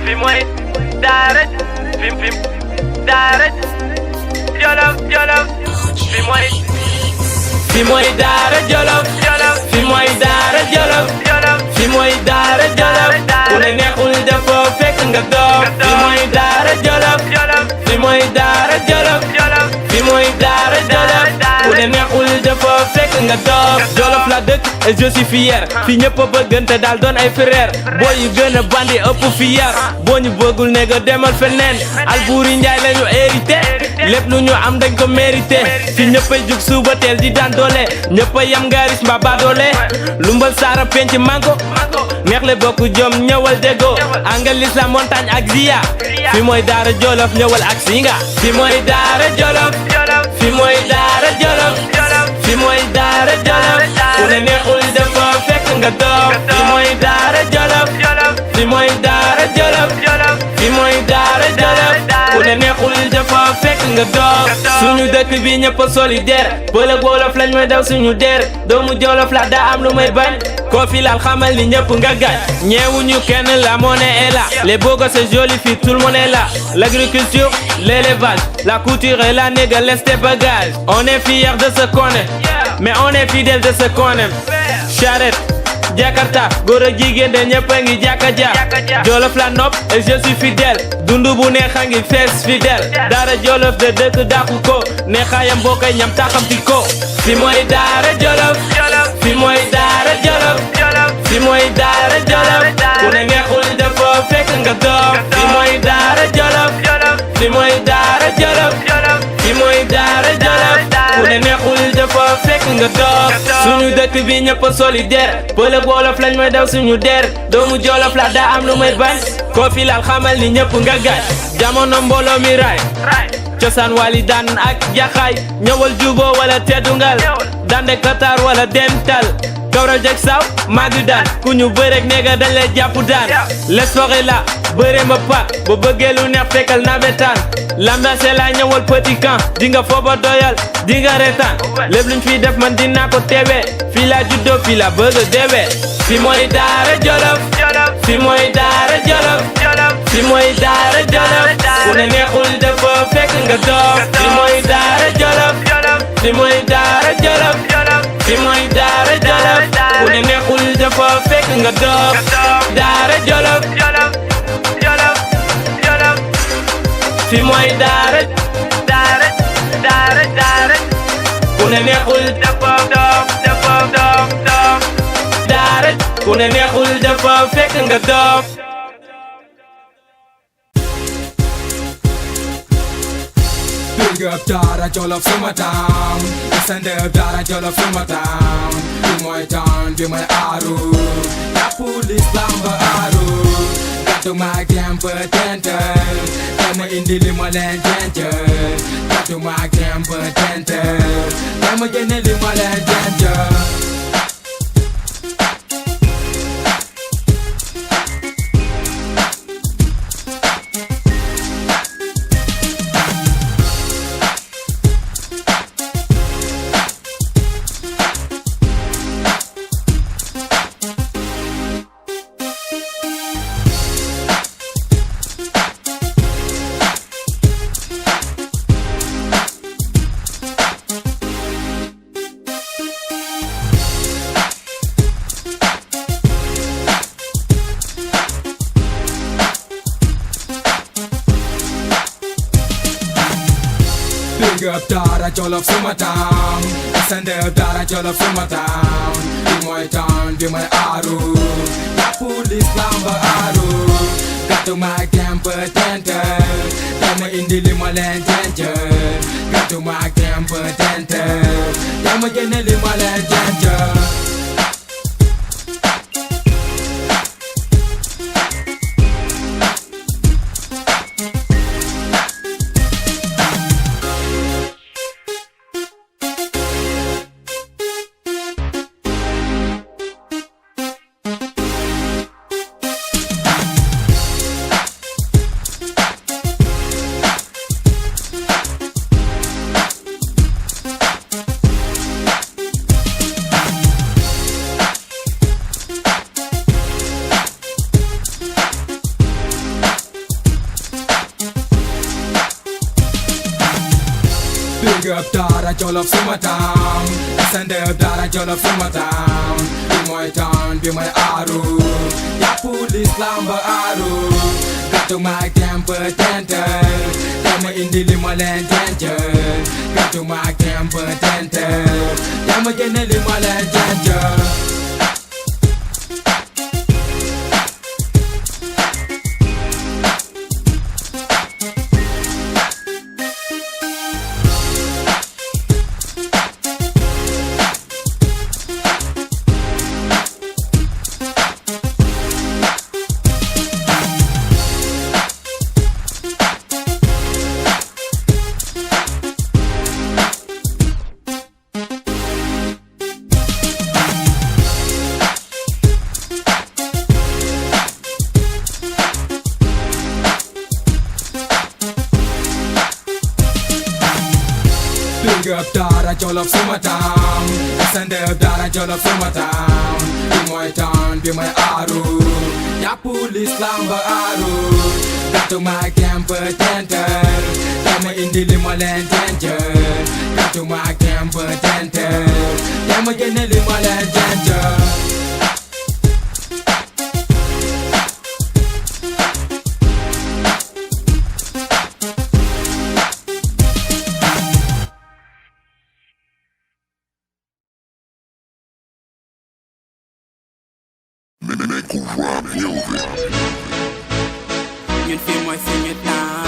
fi mooy daara fi daara Jolof fi mooy daara Jolof fi mooy daara Jolof fi mooy daara Jolof ku ne neexul dafa fekk nga doof fi mooy daara Jolof fi mooy daara Jolof fi mooy daara Jolof ku ne neexul dafa fekk nga doof Jolof la dëkk et je suis fier fi ñëpp a bëggante daal doon ay frère boo yu gën a bandi ëpp fi yar boo ñu bëggul ne nga demal feneen Alboury Ndiaye lañu hérité lépp lu ñu am dañ ko mérité fi ñëppay jug suba teel di daan doole ñëppay yam ngaris mbaa ba doole lumbal saara penc manko neex le bokk jom ñëwal déggoo angalis la montagne ak ziya fi mooy daara Jolof ñëwal ak singa fi mooy daara Jolof fi mooy daara Jolof fi mooy daara Jolof ku ne neexul dafa fekk nga doof fi mooy daara Jolof fi mooy daara Jolof fi mooy daara Jolof ku ne neexul dafa fekk nga doof suñu dëkk bi ñëpp a solidaire pël ak wolof lañ may daw suñu der doomu Jolof la daa am lu may bañ koo fi laal xamal ni ñëpp nga gañ ñeewuñu kenn la monnaie est là les beaux gosses c'est joli fii tout le monde est là l'agriculture l'élevage la couture et la négresse des bagages on est fiers de ce qu'on est mais on est fidèle de ce qu'on aime charrette Jakarta góor a jigéen de ñëpp a ngi jàkka ja Jolof la nopp et je suis fidèle dundu bu neex a ngi fees fidèle daara Jolof de dëkk dàqu ko neexaayam boo koy ñam taxamti ko fi mooy daara Jolof fi mooy daara Jolof fi mooy daara Jolof ku ne neexul dafa fekk nga doof fi mooy daara Jolof fi mooy daara Jolof fi mooy daara Jolof ku ne neexul dafa fekk nga doof suñu dëkk bi ñëpp a solidaire pël ak wolof lañ may daw suñu der doomu Jolof la daa am lu may bañ koo fi laal xamal ni ñëpp nga gañ jamono mbooloo mi raay cosaan wali daan ak jaxaay ñëwal jubo wala teddungal dande Qatar wala dental kawral jeg saw magi daan ku ñu bërek neega dañ lay jàpp daan l'espoir est là bëre ma pa ba bëggee lu neex fekkal nawetaan l'ambiance la ñëwal petit camp di nga fooba doyal di nga retaan lépp luñ fi def man dinaa ko teewee fii la juddoo fii la bëgg deewee fi mooy daara Jolof fi mooy daara Jolof fi mooy daara Jolof ku ne neexul dafa fekk nga doof fi mooy daara Jolof fi mooy daara Jolof fi mooy daara Jolof ku ne neexul dafa fekk nga doof daara Jolof fi mooy daara ku ne neexul dafa doof daara ku ne neexul dafa fekk nga doof Big up Daara Jolof suma town stand up Daara Jolof suma town bi mooy town bi mooy aaru la police lamba aaru gàttu maag dem peut-être dama indi li ma leen denc gàttu maag dem peut-être dama génne li ma leen denc Big up Daara Jolof suma town stand up Daara Jolof suma town bi mooy town bi mooy aaru la police lamba aaru gàttu maag dem peut-être dama indi li ma leen denc gàttu maag dem peut-être dama génne li ma leen denc Big up Daara Jolof suma town. Stand up Daara Jolof suma town. Bi mooy town bi mooy aaru. Ya police lamba aaru. Gàttu maay temper tentel. Dama indi li ma leen dencal. Gàttu maay temper tentel. Dama génne li ma leen dencal. Big up Daara Jolof suma town. Stand up Daara Jolof suma town. Bi mooy town bi mooy aaru. Ya police lamba aaru. Gàttu maay temper tentel. Dama indi li ma leen dencal. Gàttu maay temper tentel. Dama génne li ma leen dencal. ñun fii mooy suñu town.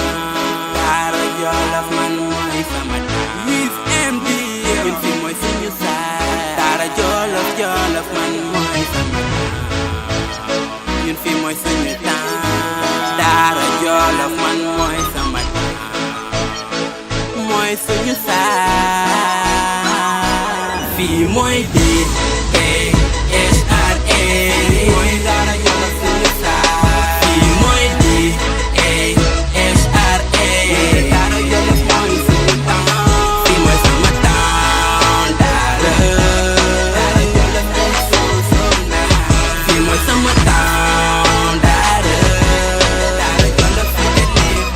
Daara Jolof man mooy sama town. With MD ñun fii mooy suñu saay. Daara Jolof Jolof man mooy sama town. ñun fii mooy suñu town. Daara Jolof man mooy sama town. mooy suñu saay. fii mooy DASRA. mooy Daara Jolof suñu saay. fii mooy DASRA. Daara Jolof mooy suñu town. fii mooy sama town. Daara Jolof mooy so nice. fii mooy sama town. Daara Jolof fi nga lépp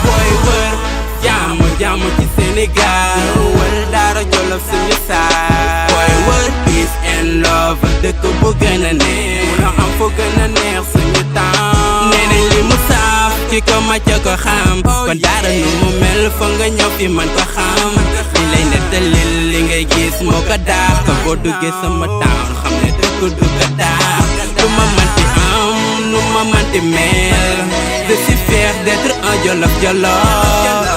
booy wër jàmm ci Sénégal. wër Daara Jolof suñu saay. booy wër peace and love. dëkk bu gën a neex. mu am fu gën a neex suñu town. nee nañ li mu saaf ci ko macc ko xam. kon Daara nu mu mel fa nga ñëw fi man ko xam. li lay nettalil li ngay gis moo ko daax. te boo duggee sama town xam ne dëkk du ko daax. lu ma manti am lu ma manti mel. je suis fier d'être un Jolof Jolof.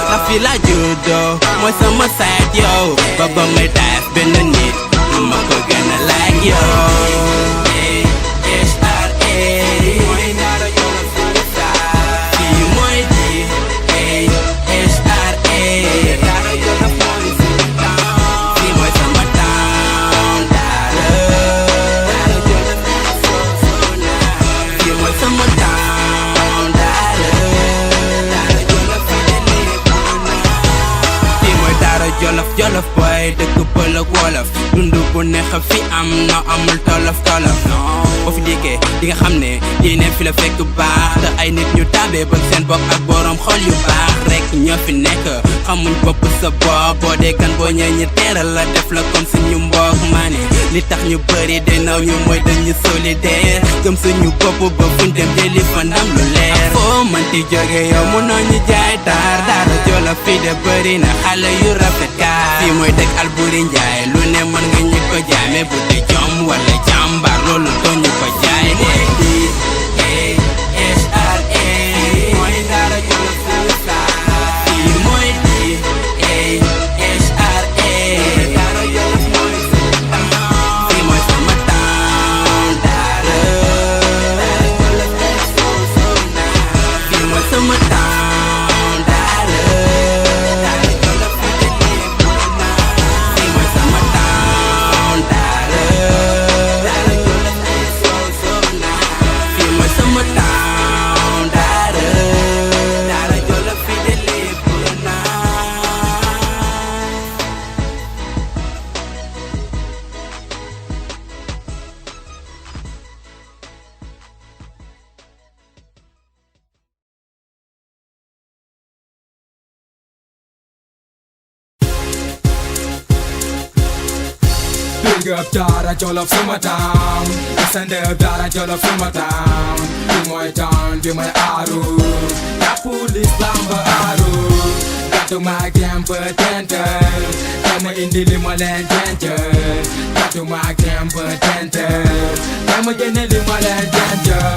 ndax fi laa juddoo mooy sama saat yow. ba ba may daaf benn nit ma ko gën a like yow. DASRA mooy Daara Jolof suñu saay. fii mooy DASRA. Daara Jolof mooy suñu town. fii mooy sama town. Daara Jolof mooy so nice. fii mooy sama town. Daara Jolof fi nga lépp fii mooy Daara Jolof Jolof boy dëkk pël ak wolof. dund bu neex fi am na amul tolof tolof. boo fi dikkee di nga xam ne diine fi la fekk baax. te ay nit ñu tabee bëgg seen bopp ak borom xol yu baax rek ñoo fi nekk. xamuñ bopp sa bopp boo dee kan boo ñëwee ñu teeral la def la comme suñu mbokk maane. li tax ñu bëri de naw ñu mooy dañu solidaire. gëm suñu bopp ba fuñ dem jëli fa ndam lu leer. foo mënti jóge yow mënoo ñu jaay taar. Daara Jolof fii de bëri na xale yu rafet kaar. fii mooy dëkk Alburi Njaay lu ne mën nga ñu ko jaay. mais bu dee jom wala jàmbaar loolu doo ñu ko jaay. DASRA mooy Daara Jolof suñu saay. fii mooy DASRA. Daara Jolof mooy suñu town. fii mooy sama town. Daara Jolof mooy so nice. fii mooy sama town. Daara Jolof fi nga lépp fii mooy sama town. Daara Jolof mooy so nice. Big up Daara Jolof suma town. Stand up Daara Jolof suma town. Bi mooy town bi mooy aaru. Ya police lamba aaru. Gàttu ma temper tenter. Dama indi li ma leen dencal. Gàttu ma temper tenter. Dama génne li ma leen dencal.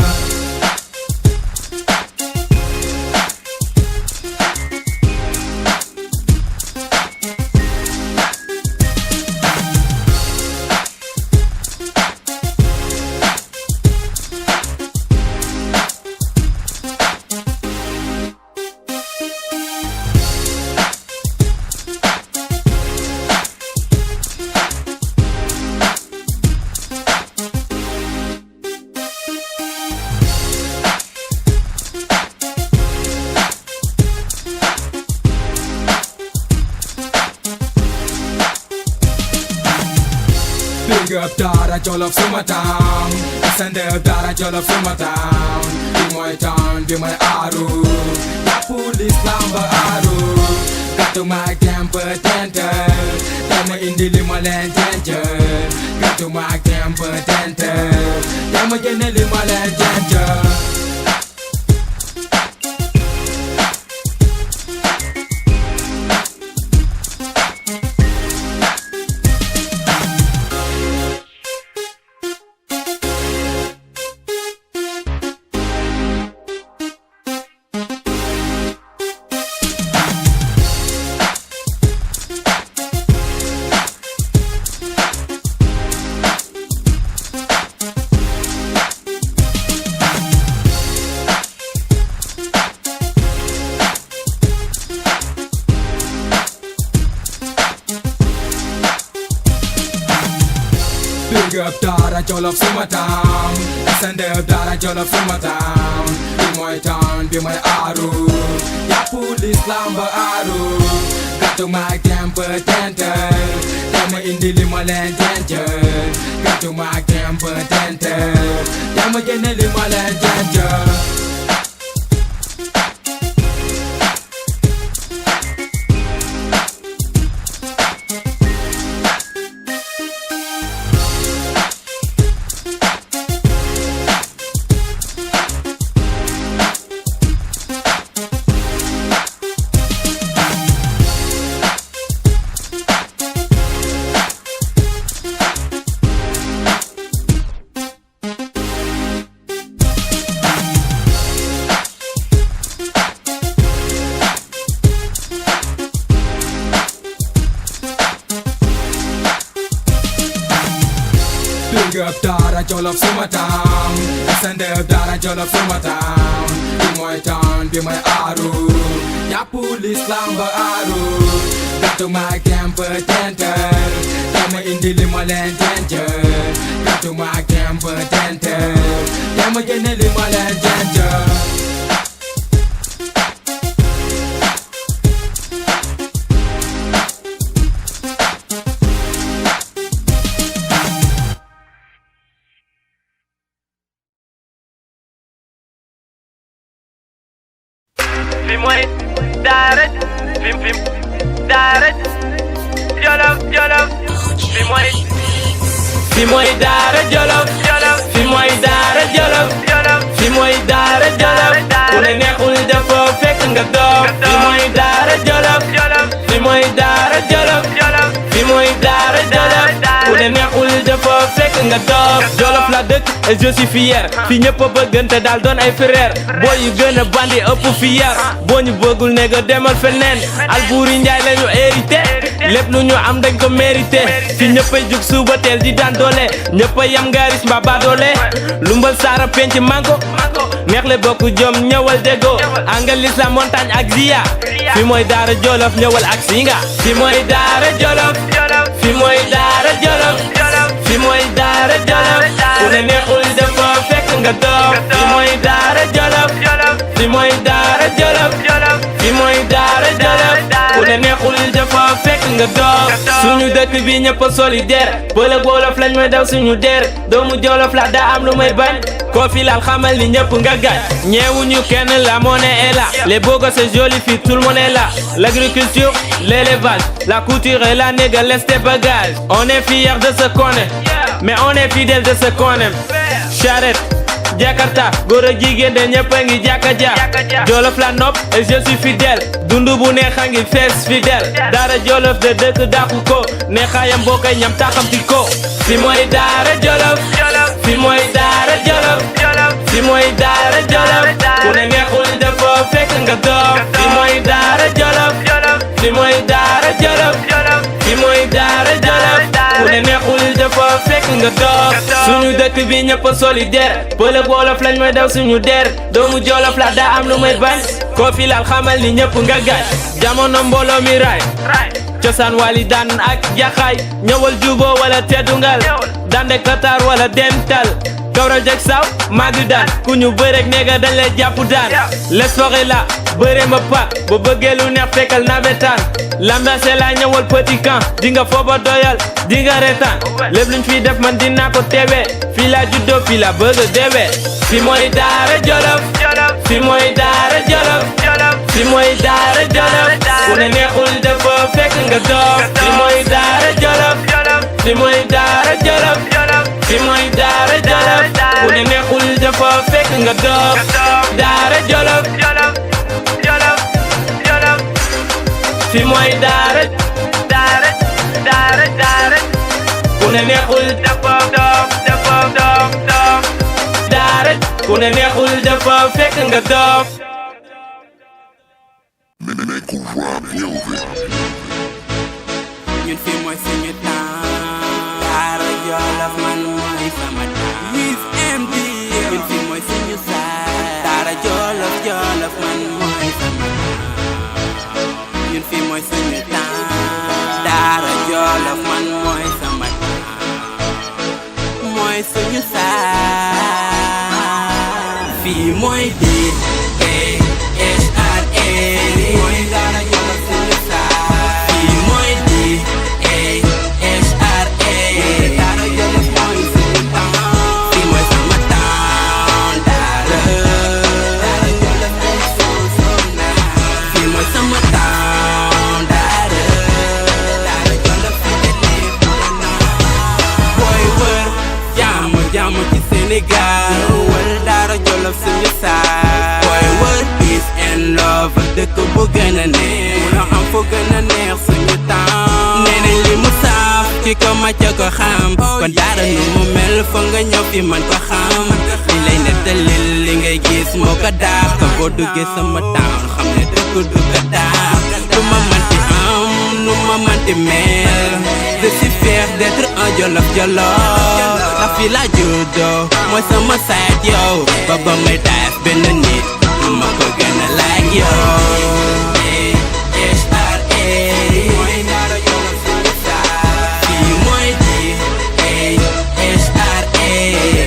Big up Daara Jolof suma town. Stand up Daara Jolof suma town. Bi mooy town bi mooy aaru. Ya police lamba aaru. Gàttu ma temper tenter. Dama indi li ma leen dencal. Gàttu ma temper tenter. Dama génne li ma leen dencal. Big up Daara Jolof suma town. Stand up Daara Jolof suma town. Bi mooy town bi mooy aaru. Ya police lamba aaru. Gàttu ma temper tenter. Dama indi li ma leen dencal. Gàttu ma temper tenter. Dama génne li ma leen dencal. Big up Daara Jolof suma town. Stand up Daara Jolof suma town. Bi mooy town bi mooy aaru. Ya police lamba aaru. Gàttu ma temper tenter. Dama indi li ma leen dencal. Gàttu ma temper tenter. Dama génne li ma leen dencal. Fi mooy Daara Daara Jolof Jolof. Fi mooy Daara Jolof Jolof. Fi mooy Daara Jolof Jolof. Fi mooy Daara Jolof. Ku ne neexul dafa fekk nga doog. Fi mooy Daara Jolof Jolof. Fi mooy Daara Jolof Jolof. Fi mooy Daara Jolof. Ku ne neexul dafa fekk nga doog. Jolof la dëkk et je suis fier. Fi ñëpp a bëggante daal doon ay frère. boo yu gën a bandi ëpp fi yar. boo ñu bëggul ne nga demal feneen. Alboury Njaay lañu hérité. lépp lu ñu am dañ ko mérité. fi ñëppay jug suba teel di daan doole. ñëppay yam ngaris mbaa baa doole. lumbal saara penc manko. neex le bokk jom ñëwal déggoo. angalis la montagne ak ziya. fi mooy Daara Jolof ñëwal ak singa. fi mooy Daara Jolof. fi mooy Daara Jolof. fi mooy Daara Jolof. ku ne neexul dafa fekk nga doog. fi mooy Daara Jolof. fi mooy Daara Jolof. fi mooy Daara Jolof. ku ne neexul dafa fekk nga nga doog suñu dëkk bi ñëpp a solidaire pël ak wolof lañ may daw suñu der doomu jolof la daa am lu may bañ koo fi laal xamal ni ñëpp nga gañ ñeewuñu kenn la monnaie est là les beaux gosses c'est joli fii tout le monde est là l'agriculture l'élevage la couture et la négresse des bagages on est fiers de ce qu'on est mais on est fidèle de ce qu'on aime charrette Jakarta góor ak jigéen de ñëpp a ngi jàkka ja Jolof la nopp et je suis fidèle dundu bu neex a ngi fees fidèle Daara Jolof de dëkk dàqu ko neexaayam boo koy ñam taxamti ko fi mooy Daara Jolof fi mooy Daara Jolof fi mooy Daara Jolof ku ne neexul dafa fekk nga doog fi mooy Daara Jolof fi mooy Daara Jolof fi mooy Daara Jolof ku ne neexul dafa fekk nga doog suñu dëkk bi ñëpp a solidaire pël ak wolof lañ may daw suñu der doomu jolof la daa am lu may bañ koo fi laal xamal ni ñëpp nga gañ jamono mbooloo mi raay cosaan wali daan ak jaxaay ñëwal jubo wala teddungal dande katar wala dental kawral jeg saw magi daan ku ñu bërek neega dañ lay jàpp daan l'espoir est là bëre ma pa ba bëggee lu neex fekkal nawetaan l'ambiance la ñëwal petit camp di nga fooba doyal di nga retaan lépp luñ fi def man dinaa ko teewee fii la juddoo fii la bëgg a deewee fi mooy Daara Jolof fi mooy Daara Jolof fi mooy Daara Jolof ku ne neexul dafa fekk nga doog fi mooy Daara Jolof fi mooy Daara Jolof fi mooy Daara Jolof ku ne neexul dafa fekk nga doog Daara Jolof fi mooy Daara ku ne neexul dafa doog Daara ku ne neexul dafa fekk nga doog ñun fi mooy suñu temps Daara Jolof man mooy sama temps Wiz MD ñun fi mooy suñu saa Daara Jolof man mooy sama temps ñun fi mooy suñu temps Daara Jolof man mooy sama temps mooy suñu saa fii mooy D.A.S.R.A mooy Daara Jolof suñu saa fii mooy D.A.S.R.A Daara Jolof mooy suñu temps fii mooy sama temps Daara Jolof mooy suñu fii mooy sama temps Daara Jolof booy wër jàmm ci Sénégal wër Daara Jolof suñu saa booy wër peace and love dëkk bu gën a neex mu am fu gën a neex suñu temps nee nañ li mu saaf ci ko macca ko xam kon Daara nu mu mel fa nga ñëw fi man ko xam li lay nettalil li ngay gis moo ko daax te boo duggee sama town xam ne dëkk du ko daax lu ma manti am nu ma manti mel je suis fier d'être un Jolof la fi la juddoo mooy sama side yow ba may taas benn nit ma ko gën a like yow D.A.S.R.A mooy Daara Jolof suñu saa fii mooy D.A.S.R.A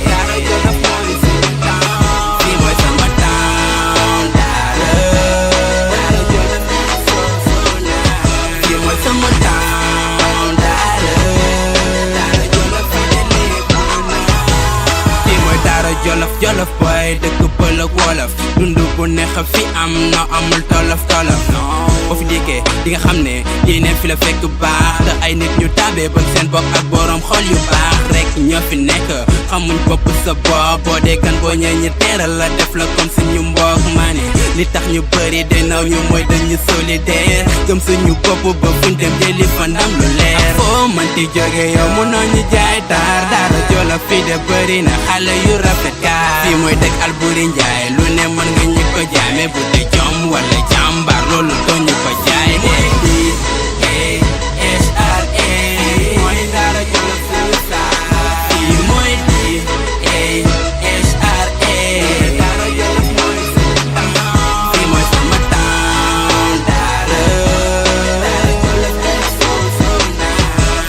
Daara Jolof mooy suñu temps fii mooy sama temps Daara Jolof fii mooy sama temps Daara Jolof fii mooy Daara Jolof boy dëkk pël ak wolof dund bu neex fi am no amul tolof boo fi dikkee di nga xam ne diine fi la fekk baax te ay nit ñu tabe ba seen bopp ak borom xol yu baax rek ñoo fi nekk xamuñ bopp sa bopp boo dee kan boo ñëwee ñu teeral la def la comme suñu mbokk maane li tax ñu bëri de naw ñu mooy dañu solidaire gëm suñu bopp ba fuñ dem jëli fa ndam lu leer foo manti jóge yow mënoo ñu jaay taar Daara Jolof fii de bëri na xale yu rafet kaar fii mooy dëkk Alburi Njaay lu ne mën nga ñu ko jaay mais bu dee jom wala jàmbaar loolu doo ñu ko jaay D.A.S.R.A mooy Daara Jolof suñu saa fii mooy D.A.S.R.A Daara Jolof mooy suñu temps fii mooy sama temps Daara Jolof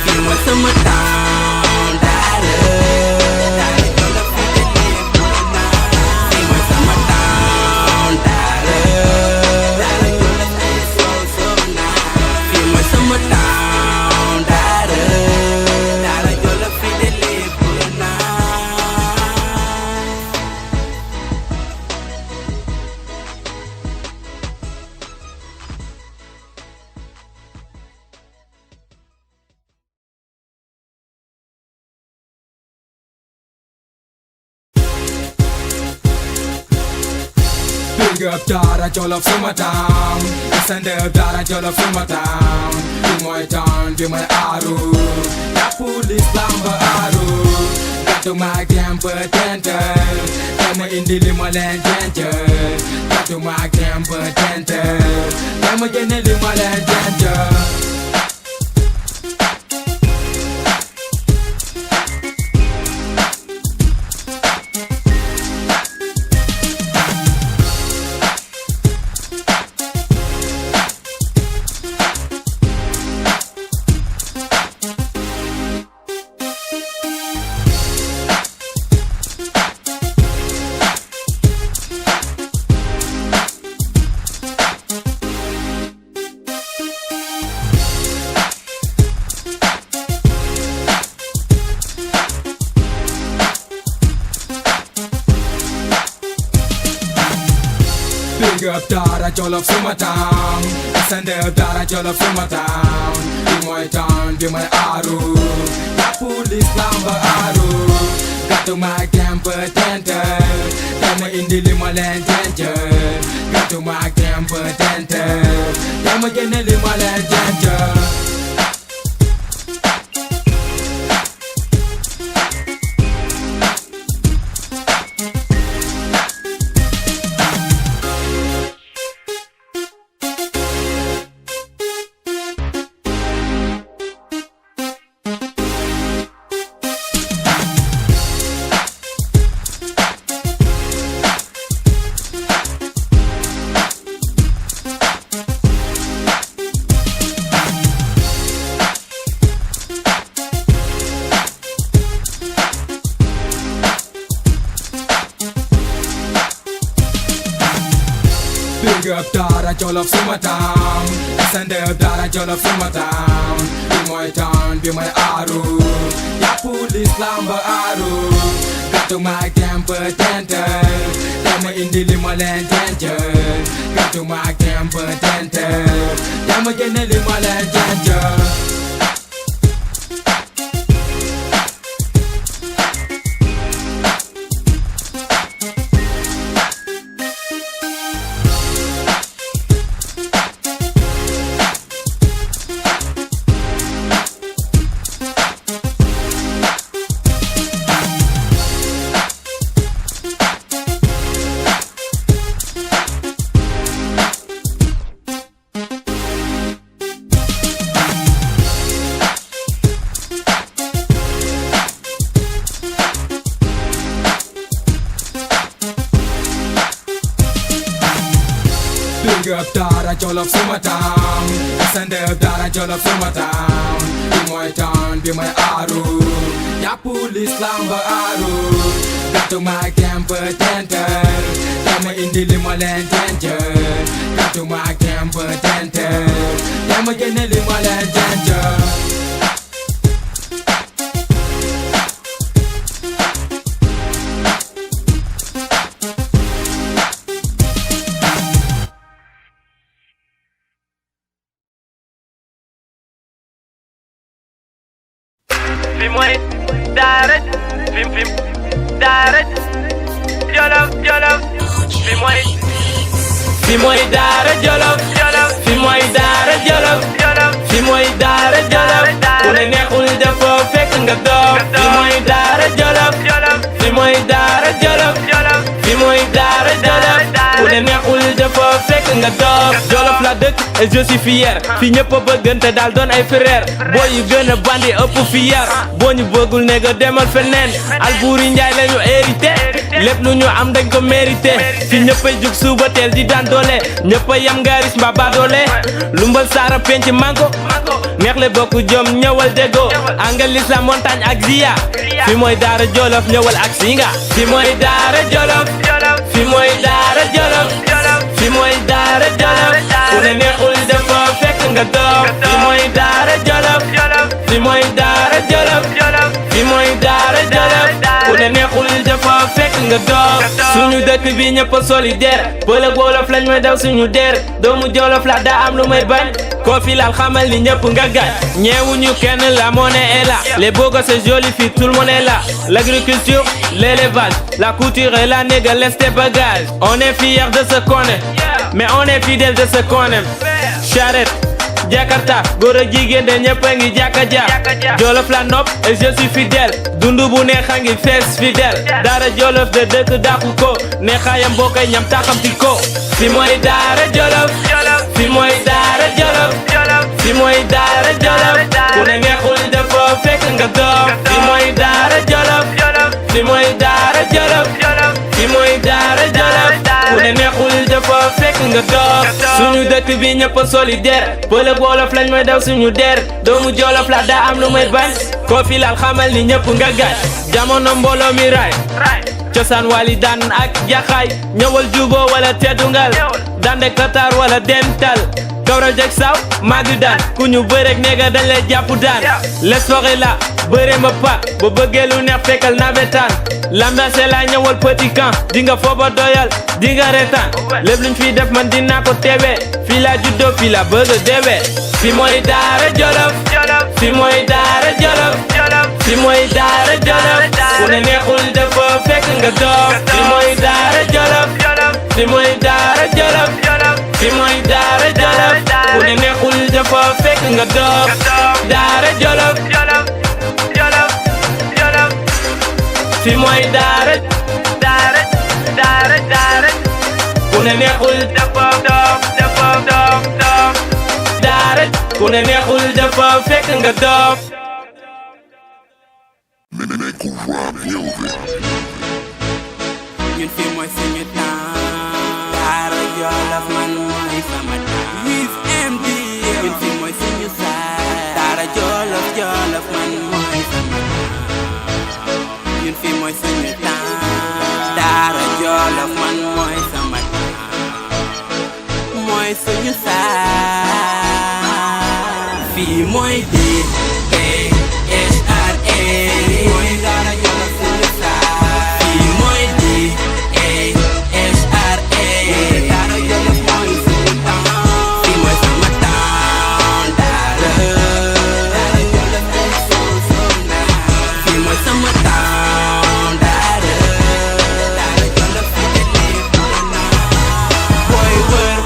fii mooy sama temps Daara Jolof fii mooy sama temps Daara Jolof Big up Daara Jolof suma town. Stand up Daara Jolof suma town. Bi mooy town bi mooy aaru. Ya police lamba aaru. Gàttu maa gem potential. Dama indi li ma leen dencal. Gàttu maa gem potential. Dama génne li ma leen dencal. Big up Daara Jolof suma town. Stand up Daara Jolof suma town. Bi mooy town bi mooy aaru. Ya police lamba aaru. Gàttu maa gem potential. Dama indi li ma leen dencal. Gàttu maa gem potential. Dama génne li ma leen dencal. Big up Daara Jolof suma town. Stand up Daara Jolof suma town. Bi mooy town bi mooy aaru. Ya police lamba aaru. Gàttu maa gem potential. Dama indi li ma leen dencal. Gàttu maa gem potential. Dama génne li ma leen dencal. Big up Daara Jolof suma town. Stand up Daara Jolof suma town. Bi mooy town bi mooy aaru. Ya police lamba aaru. Gàttu maa gem potential. Dama indi li ma leen dencal. Gàttu maa gem potential. Dama génne li ma leen dencal. Fi mooy Daara Daara Jolof Jolof. Fi mooy Daara Jolof Jolof. Fi mooy Daara Jolof Jolof. Fi mooy Daara Jolof. Ku ne neexul dafa fekk nga doog. Fi mooy Daara Jolof Jolof. Fi mooy Daara Jolof Jolof. Fi mooy Daara Jolof. Ku ne neexul dafa fekk nga doog. Jolof la dëkk et je suis fier. Fi ñëpp a bëggante daal doon ay frère. Boo yu gën a bandi ëpp fi yar. Boo ñu bëggul ne nga demal feneen. Alboury Njaay la ñu hérité. lépp lu ñu am dañ ko mérité. Fi ñëppay jug suba teel di daan doole. ñëppay yam ngaris mbaa ba doole. lumbal saara penc manko. neex le bokku jom ñëwal déggoo. angalis la montagne ak Zia. fi mooy Daara Jolof ñëwal ak Singa. fi mooy Daara Jolof. fi mooy Daara Jolof. fi mooy Daara Jolof. ku ne neexul dafa fekk nga doog. fi mooy Daara Jolof. fi mooy Daara Jolof. fi mooy Daara Jolof. ku ne neexul dafa fekk nga doog suñu dëkk bi ñëpp solidaire pël ak wolof lañ may daw suñu der doomu jolof la daa am lu may bañ koo fi laal xamal ni ñëpp nga gañ ñeewuñu kenn la monnaie est là les beaux gosses c'est joli fii tout le monde est là l'agriculture l'élevage la couture et la néga laisse tes bagages on est fiers de ce qu'on est mais on est fidèle de ce qu'on aime charrette Jakarta góor ak jigéen de ñëpp a ngi jàkka ja Jolof la nopp et je suis fidèle dundu bu neex a ngi fees fidèle daara Jolof de dëkk dàqu ko neexaayam boo koy ñam taxamti ko fi mooy daara Jolof fi mooy daara Jolof fi mooy daara Jolof ku ne neexul dafa fekk nga doog fi mooy daara Jolof fi mooy daara Jolof fi mooy daara Jolof ku ne neexul dafa fekk nga doog suñu dëkk bi ñëpp solidaire pël ak wolof lañ may daw suñu der doomu jolof la daa am lu may bañ koo fi laal xamal ni ñëpp nga gañ jamono mbooloo mi raay cosaan wali daan ak jaxaay ñëwal jubo wala teddungal dande katar wala dental kawral jeg saw magi daan ku ñu bërek neega dañ lay jàpp daan l'espoir la bëre ma pa ba bëggee lu neex fekkal nawetaan l'ambiance la ñëwal petit camp di nga fooba doyal di nga retaan lépp luñ fi def man dinaa ko teewee fii la juddoo fii la bëgg a deewee fi mooy daara Jolof fi mooy daara Jolof fi mooy daara Jolof ku ne neexul dafa fekk nga doog fi mooy daara Jolof fi mooy daara Jolof fi mooy daara Jolof ku ne neexul dafa fekk nga doog daara Jolof fi mooy daara ku ne neexul dafa daara ku ne neexul dafa fekk nga doog ñun fii mooy suñu temps daara Jolof man mooy sama temps Wiz MD ñun fii mooy suñu saay daara Jolof man mooy sama temps ñun fii mooy suñu temps daara Jolof man mooy sama temps mooy suñu saay fii mooy DKSRA mooy daara Jolof suñu saay fii mooy DKSRA daara Jolof mooy suñu temps fii mooy sama temps daara Jolof mooy suñu fii mooy sama temps daara Jolof booy wër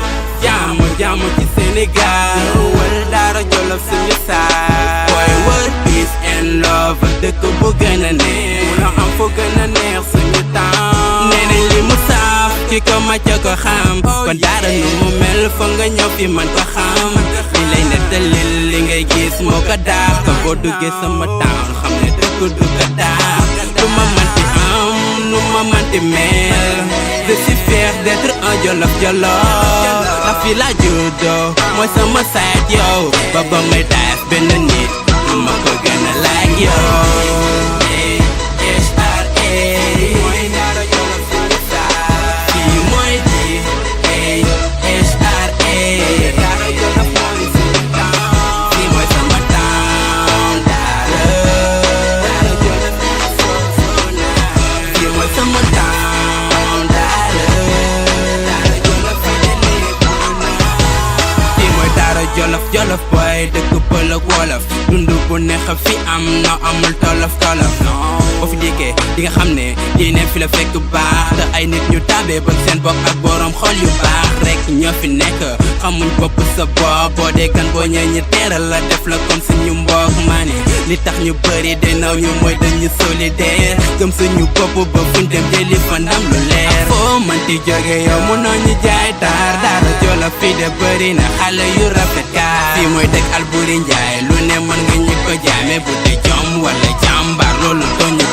jàmm ci Sénégal wër daara Jolof suñu saay booy wër peace and love dëkk bu gën a neex mu am fu gën a neex suñu temps nee nañ li mu saaf ki ko macca ko xam kon daara nu mu mel fa nga ñëw fi man ko xam li lay nettalil li ngay gis moo ko daax ka boo duggee sama town xam ne dëkk du ko daax lu ma manti am nu ma manti mel je suis fier d'être un Jolof ndax fi la juddoo mooy sama saat yow ba ba may taas benn nit lu ma ko gën a laaj yow mooy daara Jolof suñu saay fii mooy DKSRA daara Jolof mooy suñu temps fii mooy sama temps daara Jolof fii mooy sama temps daara Jolof fii mooy daara Jolof boy dëkk pël ak wolof dundu bu neex fi am na amul tolof boo fi dikkee di nga xam ne diine fi la fekk baax te ay nit ñu tabee bëgg seen bopp ak borom xol yu baax rek ñoo fi nekk xamuñ bopp sa bopp boo dee kan boo ñëw ñu teeral la def la comme suñu mbokk maane li tax ñu bëri de naw ñu mooy dañu solidaire gëm suñu bopp ba fuñ dem jëli fa ndam lu leer foo manti jóge yow mënoo ñu jaay daara Jolof fii de bëri na xale yu rafet kaar fii mooy dëkk Alboury Njaay lu ne mën nga ñu ko jaay mais bu dee jom wala jàmbaar loolu doñu